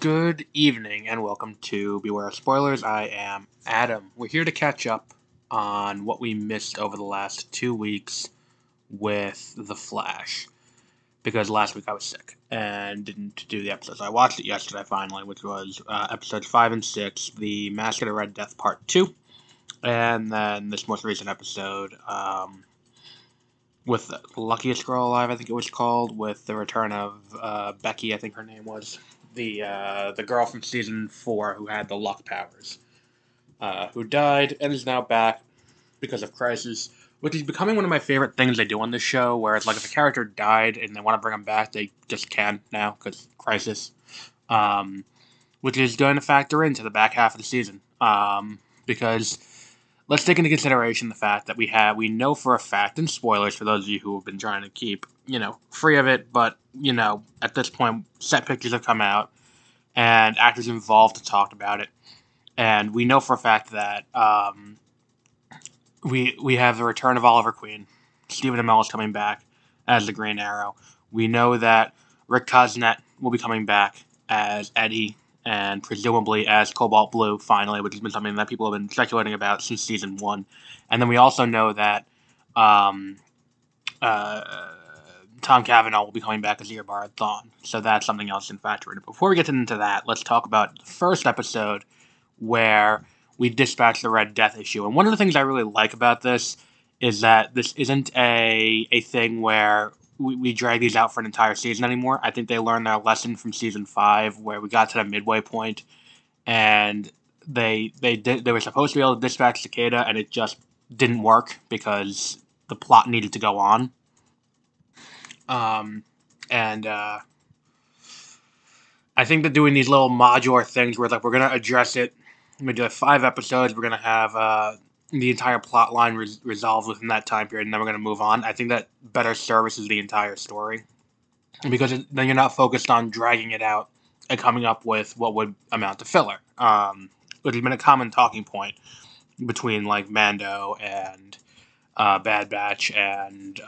Good evening and welcome to Beware of Spoilers. I am Adam. We're here to catch up on what we missed over the last 2 weeks with The Flash. Because last week I was sick and didn't do the episodes. I watched it yesterday finally, which was episodes 5 and 6, The Mask of the Red Death Part 2, and then this most recent episode with Luckiest Girl Alive, I think it was called, with the return of Becky, I think her name was. The girl from season 4 who had the luck powers, who died and is now back because of Crisis, which is becoming one of my favorite things they do on this show, where it's like if a character died and they want to bring them back, they just can now, because Crisis, which is going to factor into the back half of the season, because let's take into consideration the fact that we know for a fact, and spoilers for those of you who have been trying to keep, free of it, but, at this point, set pictures have come out, and actors involved have talked about it, and we know for a fact that, we have the return of Oliver Queen. Stephen Amell is coming back as the Green Arrow. We know that Rick Cosnett will be coming back as Eddie, and presumably as Cobalt Blue, finally, which has been something that people have been speculating about since Season 1. And then we also know that Tom Cavanaugh will be coming back as Eobard Thawne. So that's something else in factor in. Before we get into that, let's talk about the first episode where we dispatch the Red Death issue. And one of the things I really like about this is that this isn't a thing where we drag these out for an entire season anymore. I think they learned their lesson from season 5, where we got to the midway point, and they were supposed to be able to dispatch Cicada, and it just didn't work because the plot needed to go on. I think that doing these little modular things where it's like we're gonna address it, we're gonna do like 5 episodes, we're gonna have the entire plot line resolved within that time period, and then we're going to move on. I think that better services the entire story, because then you're not focused on dragging it out and coming up with what would amount to filler, which has been a common talking point between like Mando and Bad Batch and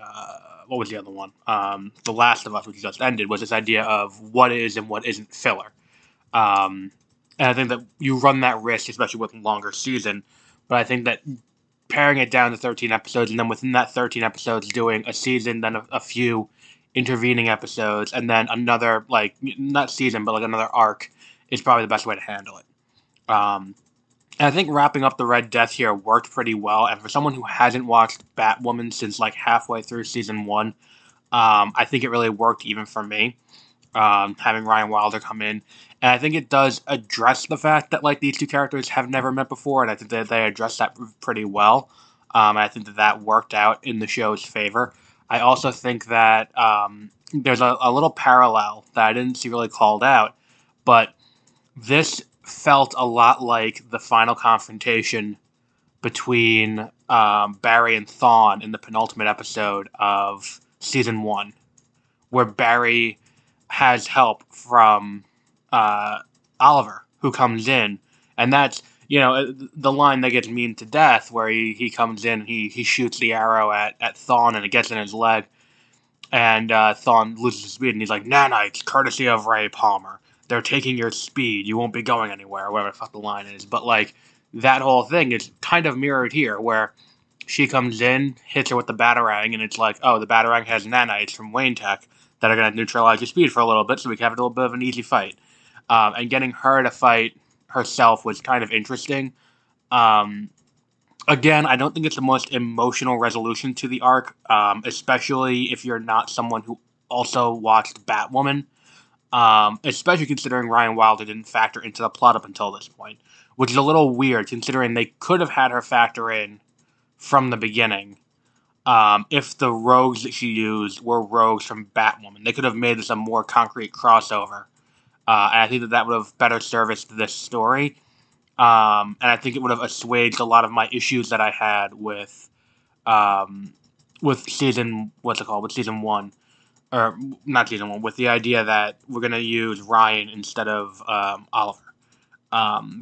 what was the other one? The Last of Us, which just ended, was this idea of what is and what isn't filler. And I think that you run that risk, especially with a longer season. But I think that paring it down to 13 episodes, and then within that 13 episodes doing a season, then a few intervening episodes, and then another, like, not season, but like another arc, is probably the best way to handle it. And I think wrapping up the Red Death here worked pretty well, and for someone who hasn't watched Batwoman since like halfway through season 1, I think it really worked even for me, having Ryan Wilder come in. And I think it does address the fact that like these two characters have never met before, and I think that they addressed that pretty well. I think that worked out in the show's favor. I also think that there's a little parallel that I didn't see really called out, but this felt a lot like the final confrontation between Barry and Thawne in the penultimate episode of season 1, where Barry has help from Oliver, who comes in, and that's, the line that gets memed to death, where he comes in, he shoots the arrow at Thawne, and it gets in his leg, and Thawne loses his speed, and he's like, nanites, courtesy of Ray Palmer. They're taking your speed, you won't be going anywhere, or whatever the fuck the line is. But, like, that whole thing is kind of mirrored here, where she comes in, hits her with the Batarang, and it's like, oh, the Batarang has nanites from Wayne Tech that are going to neutralize your speed for a little bit, so we can have a little bit of an easy fight. And getting her to fight herself was kind of interesting. Again, I don't think it's the most emotional resolution to the arc, especially if you're not someone who also watched Batwoman, especially considering Ryan Wilder didn't factor into the plot up until this point, which is a little weird considering they could have had her factor in from the beginning. If the rogues that she used were rogues from Batwoman, they could have made this a more concrete crossover. And I think that would have better serviced this story. And I think it would have assuaged a lot of my issues that I had with season 1. Or, not season 1, with the idea that we're going to use Ryan instead of Oliver.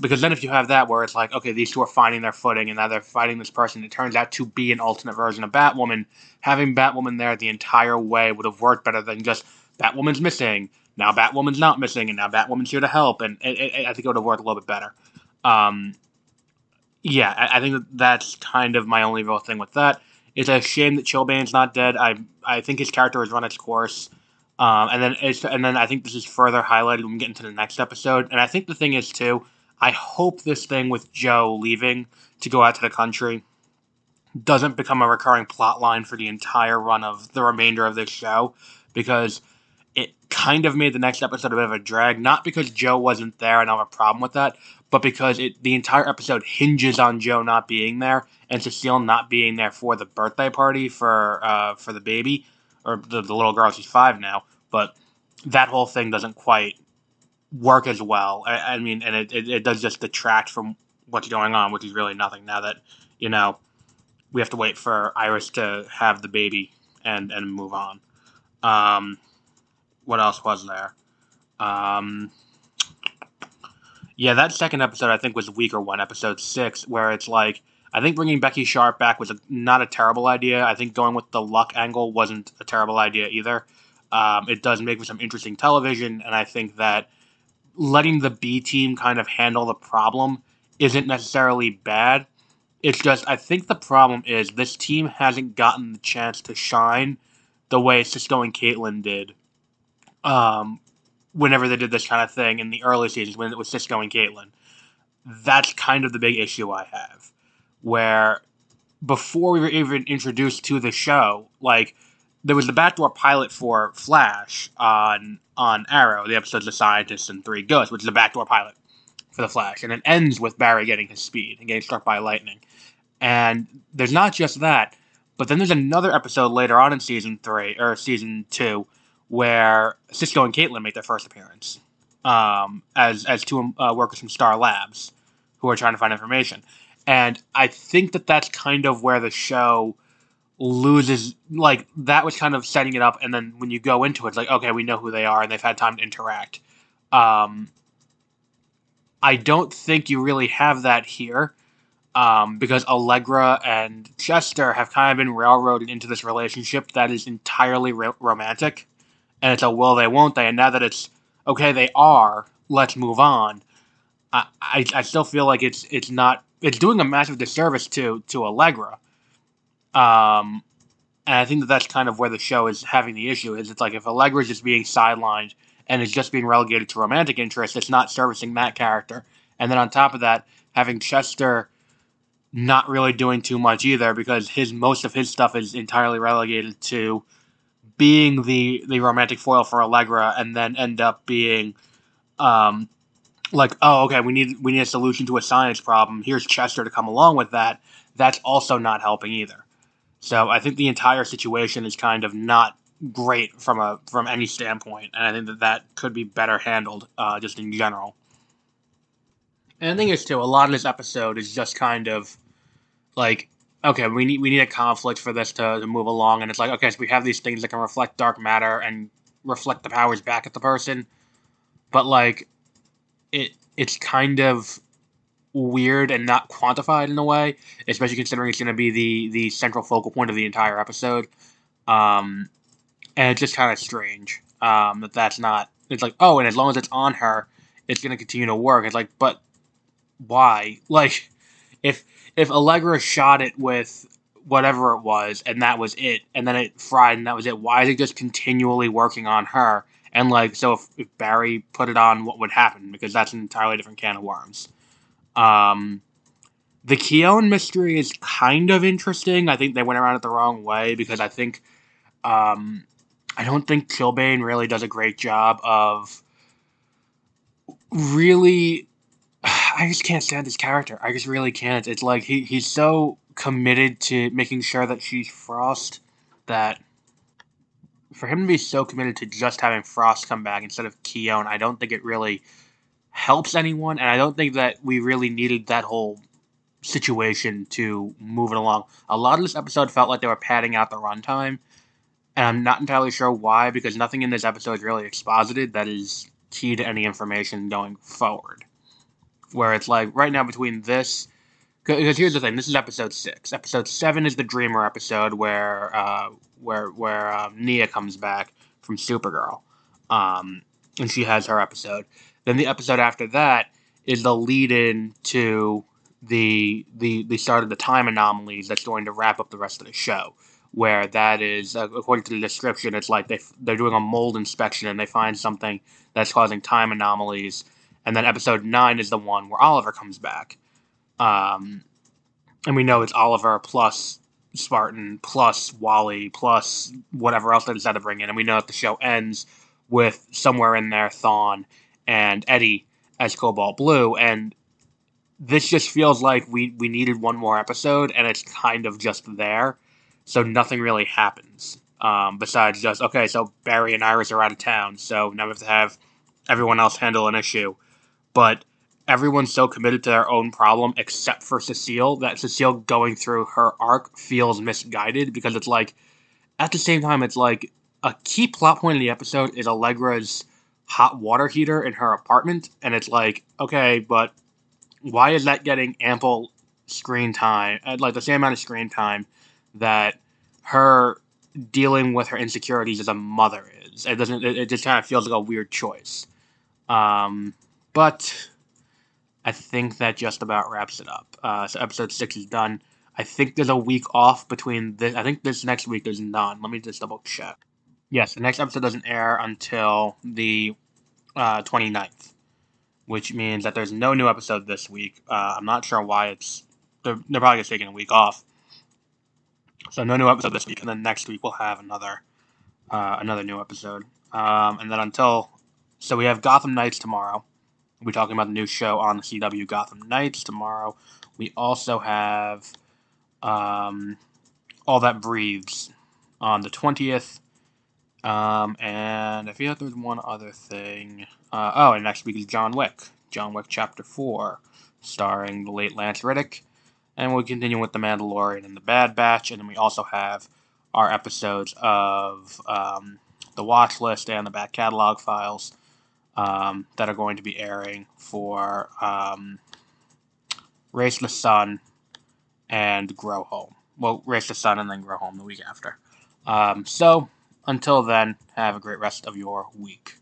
Because then if you have that where it's like, okay, these two are finding their footing and now they're fighting this person, it turns out to be an alternate version of Batwoman. Having Batwoman there the entire way would have worked better than just Batwoman's missing, now Batwoman's not missing, and now Batwoman's here to help, and I think it would have worked a little bit better. Um, yeah, I think that's kind of my only real thing with that. It's a shame that Chilbane's not dead. I think his character has run its course. And then I think this is further highlighted when we get into the next episode. And I think the thing is too, I hope this thing with Joe leaving to go out to the country doesn't become a recurring plot line for the entire run of the remainder of this show, because it kind of made the next episode a bit of a drag. Not because Joe wasn't there and I have a problem with that, but because the entire episode hinges on Joe not being there and Cecile not being there for the birthday party for the baby, or the little girl. She's 5 now, but that whole thing doesn't quite work as well. I mean, and it does just detract from what's going on, which is really nothing now that, we have to wait for Iris to have the baby and move on. What else was there? Yeah, that second episode I think was a weaker one, episode 6, where it's like, I think bringing Becky Sharp back was not a terrible idea. I think going with the Luck angle wasn't a terrible idea either. It does make for some interesting television, and I think that letting the B team kind of handle the problem isn't necessarily bad. It's just, I think the problem is this team hasn't gotten the chance to shine the way Cisco and Caitlyn did whenever they did this kind of thing in the early seasons when it was Cisco and Caitlyn. That's kind of the big issue I have. Where before we were even introduced to the show, like, there was the backdoor pilot for Flash on Arrow, the episodes of Scientists and Three Ghosts, which is a backdoor pilot for the Flash, and it ends with Barry getting his speed and getting struck by lightning. And there's not just that, but then there's another episode later on in season 2 where Cisco and Caitlyn make their first appearance as two workers from Star Labs who are trying to find information. And I think that that's kind of where the show loses, like, that was kind of setting it up, and then when you go into it, it's like, okay, we know who they are, and they've had time to interact. I don't think you really have that here, because Allegra and Chester have kind of been railroaded into this relationship that is entirely romantic, and it's a will they, won't they, and now that it's, okay, they are, let's move on, I still feel like it's doing a massive disservice to Allegra. And I think that that's kind of where the show is having the issue, is it's like if Allegra is just being sidelined and is just being relegated to romantic interest, it's not servicing that character. And then on top of that, having Chester not really doing too much either, because most of his stuff is entirely relegated to being the romantic foil for Allegra, and then end up being like, oh, okay, we need a solution to a science problem. Here's Chester to come along with that. That's also not helping either. So I think the entire situation is kind of not great from any standpoint, and I think that could be better handled just in general. And the thing is too, a lot of this episode is just kind of like, okay, we need a conflict for this to move along, and it's like, okay, so we have these things that can reflect dark matter and reflect the powers back at the person, but like it's kind of weird and not quantified in a way, especially considering it's going to be the central focal point of the entire episode. And it's just kind of strange that's not. It's like, oh, and as long as it's on her, it's going to continue to work. It's like, but why? Like, if Allegra shot it with whatever it was, and that was it, and then it fried, and that was it, why is it just continually working on her? And, like, so if Barry put it on, what would happen? Because that's an entirely different can of worms. The Keown mystery is kind of interesting. I think they went around it the wrong way, because I think, I don't think Chilbane really does a great job of really, I just can't stand his character. I just really can't. It's like, he's so committed to making sure that she's Frost, that for him to be so committed to just having Frost come back instead of Keown, I don't think it really helps anyone, and I don't think that we really needed that whole situation to move it along. A lot of this episode felt like they were padding out the runtime, and I'm not entirely sure why, because nothing in this episode is really exposited that is key to any information going forward. Where it's like, right now between this, because here's the thing, this is episode 6. Episode 7 is the Dreamer episode where Nia comes back from Supergirl. and she has her episode. Then the episode after that is the lead-in to the start of the time anomalies that's going to wrap up the rest of the show. Where that is, according to the description, it's like they're doing a mold inspection and they find something that's causing time anomalies. And then episode 9 is the one where Oliver comes back. And we know it's Oliver plus Spartan plus Wally plus whatever else they decide to bring in. And we know that the show ends with somewhere in there Thawne and Eddie as Cobalt Blue. And this just feels like we needed one more episode, and it's kind of just there. So nothing really happens. Besides just, okay, so Barry and Iris are out of town, so now we have to have everyone else handle an issue. But everyone's so committed to their own problem, except for Cecile, that Cecile going through her arc feels misguided, because it's like, at the same time, it's like, a key plot point of the episode is Allegra's hot water heater in her apartment, and it's like, okay, but why is that getting ample screen time, like the same amount of screen time that her dealing with her insecurities as a mother is? It doesn't. It just kind of feels like a weird choice. But I think that just about wraps it up. So episode 6 is done. I think there's a week off between this. I think this next week there's none. Let me just double check. Yes, the next episode doesn't air until the 29th, which means that there's no new episode this week. I'm not sure why they're probably just taking a week off. So no new episode this week, and then next week we'll have another new episode. And then so we have Gotham Knights tomorrow. We'll be talking about the new show on the CW, Gotham Knights, tomorrow. We also have All That Breathes on the 20th. And I feel like there's one other thing. And next week is John Wick. John Wick Chapter 4, starring the late Lance Reddick. And we'll continue with The Mandalorian and The Bad Batch. And then we also have our episodes of The Watch List and the Back Catalog Files that are going to be airing for Race the Sun and Grow Home. Well, Race the Sun and then Grow Home the week after. So, until then, have a great rest of your week.